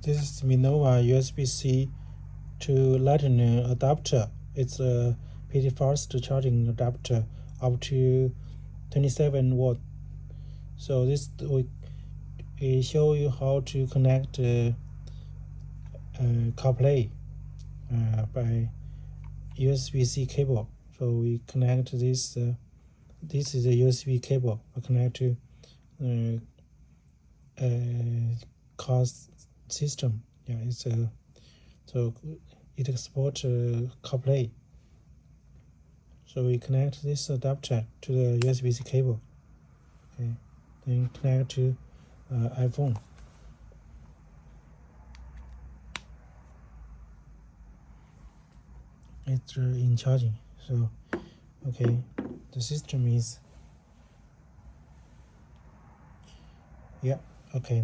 This is Meenova USB-C to Lightning adapter. It's a pretty fast charging adapter up to 27 watt. So this we show you how to connect CarPlay by USB-C cable. So we connect this. This is a USB cable. I connect to car system. Yeah, it's a so it supports CarPlay. So we connect this adapter to the USB-C cable. Okay, then connect to iPhone. It's in charging. So okay, the system is okay.